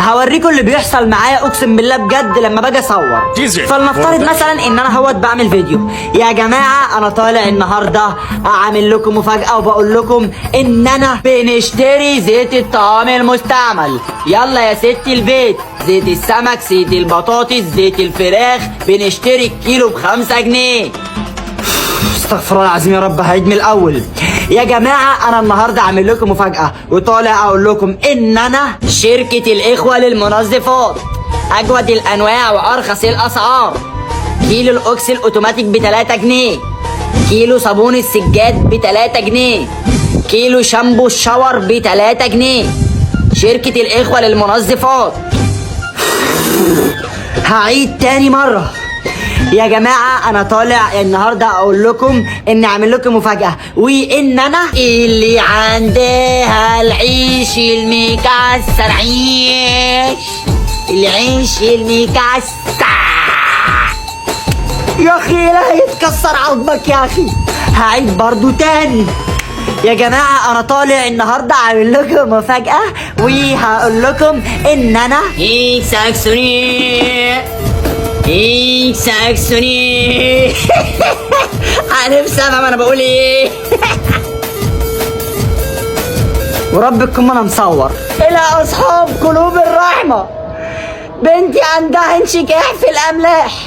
هوريكم اللي بيحصل معايا اقسم بالله بجد لما باجي اصور. فلنفترض مثلا ان انا هوت بعمل فيديو. يا جماعه انا طالع النهارده اعمل لكم مفاجاه وبقول لكم ان انا بنشتري زيت الطعام المستعمل. يلا يا ست البيت، زيت السمك، زيت البطاطس، زيت الفراخ، بنشتري الكيلو ب5 جنيه. استغفر الله العظيم يا رب، هعيد من الاول. يا جماعه انا النهارده عامل لكم مفاجاه وطالع اقول لكم ان انا شركه الاخوه للمنظفات، اجود الانواع وارخص الاسعار. كيلو الاوكسي الاوتوماتيك ب3 جنيه، كيلو صابون السجاد ب3 جنيه، كيلو شامبو الشاور ب3 جنيه. شركه الاخوه للمنظفات. هعيد تاني مره. يا جماعة أنا طالع النهاردة أقول لكم إن أعمل لكم مفاجأة، وإن أنا اللي عندها العيش المكسر، العيش المكسر. يا أخي لا يتكسر عظمك يا أخي. هعيد برضو تاني. يا جماعة أنا طالع النهاردة أعمل لكم مفاجأة وهقول لكم إن أنا ساكسوني ساكسوني. انا بسبب انا بقول ايه. وربكم انا مصور. الى اصحاب قلوب الرحمه، بنتي عندها انشكاح في الاملاح،